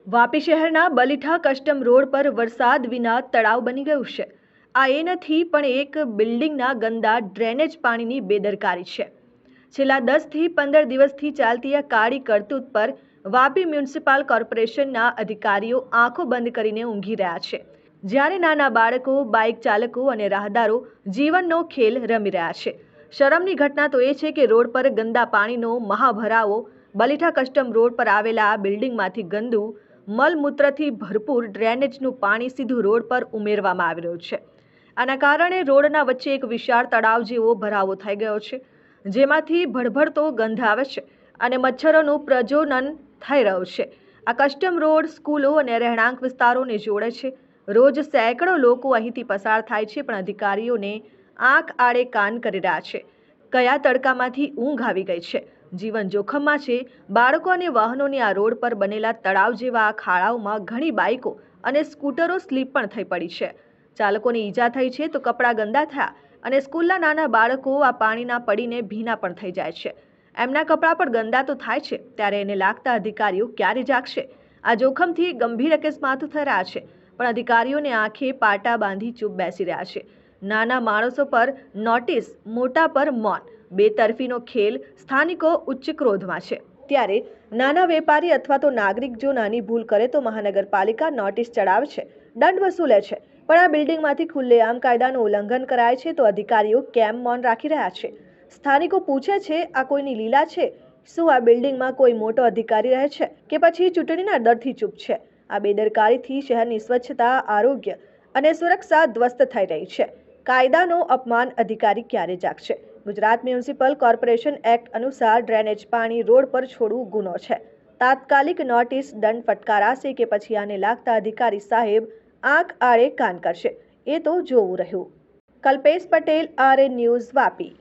વાપી શહેરના Balitha custom road પર વરસાદ વિના તળાવ બની ગયું છે। આ એ નથી પણ એક બિલ્ડિંગના ગંદા ડ્રેનેજ પાણીની બેદરકારી છે। છેલ્લા 10 થી 15 દિવસથી ચાલતી આ કાળી કરતૂત પર વાપી મ્યુનિસિપલ કોર્પોરેશનના અધિકારીઓ આંખો બંધ કરીને ઊંઘી રહ્યા છે, જ્યારે નાના બાળકો, બાઇક ચાલકો અને રાહદારો જીવનનો ખેલ રમી રહ્યા છે। શરમની ઘટના તો એ છે કે રોડ પર ગંદા પાણીનો મહાભરાવો। બલીઠા કસ્ટમ રોડ પર આવેલા આ બિલ્ડિંગમાંથી ગંદુ મળમૂત્રથી ભરપૂર ડ્રેનેજનું પાણી સીધું રોડ પર ઉમેરવામાં આવી રહ્યું છે। આના કારણે રોડના વચ્ચે એક વિશાળ તળાવ જેવો ભરાવો થઈ ગયો છે, જેમાંથી ભડભડતો ગંધ આવે છે અને મચ્છરોનું પ્રજનન થઈ રહ્યું છે। આ કસ્ટમ રોડ સ્કૂલો અને રહેણાંક વિસ્તારોને જોડે છે। રોજ સેંકડો લોકો અહીંથી પસાર થાય છે, પણ અધિકારીઓને આંખ આડે કાન કરી રહ્યા છે। કયા તડકામાંથી ઊંઘ આવી ગઈ છે, જીવન જોખમમાં છે। બાળકો અને વાહનોની આ રોડ પર બનેલા તળાવ જેવા ખાડાઓમાં ઘણી બાઇકો અને સ્કૂટરો સ્લીપ પણ થઈ પડી છે। ચાલકોને ઈજા થઈ છે તો કપડાં ગંદા થયા, અને સ્કૂલના નાના બાળકો આ પાણીના પડીને ભીના પણ થઈ જાય છે। એમના કપડાં પણ ગંદા તો થાય છે, ત્યારે એને લાગતા અધિકારીઓ ક્યારે જાગશે? આ જોખમથી ગંભીર અકસ્માતો થઈ રહ્યા છે, પણ અધિકારીઓને આંખે પાટા બાંધી ચૂપ બેસી રહ્યા છે। નાના માણસો પર નોટિસ, મોટા પર મૌન, બેતરફીનો ખેલ। સ્થાનિકો ઉચ્ચ ક્રોધમાં છે, ત્યારે નાના વેપારી અથવા તો નાગરિક જો નાની ભૂલ કરે તો મહાનગરપાલિકા નોટિસ ચડાવે છે, દંડ વસૂલે છે, પણ આ બિલ્ડિંગમાંથી ખુલ્લેઆમ કાયદાનું ઉલ્લંઘન કરાય છે તો અધિકારીઓ કેમ મૌન રાખી રહ્યા છે? સ્થાનિકો પૂછે છે, આ કોઈની લીલા છે? શું આ બિલ્ડિંગમાં કોઈ મોટો અધિકારી રહે છે કે પછી ચૂંટણીના ડરથી ચૂપ છે? આ બેદરકારીથી શહેરની સ્વચ્છતા, આરોગ્ય અને સુરક્ષા ધ્વસ્ત થઈ રહી છે। કાયદાનો અપમાન, અધિકારી ક્યારે જાગશે? ગુજરાત મ્યુનિસિપલ કોર્પોરેશન એક્ટ અનુસાર ડ્રેનેજ પાણી રોડ પર છોડવું ગુનો છે। તાત્કાલિક નોટિસ, દંડ ફટકારાશે કે પછી આને લાગતા અધિકારી સાહેબ આંખ આડે કાન કરશે, એ તો જોવું રહ્યું। Kalpesh Patel, RN news, Vapi.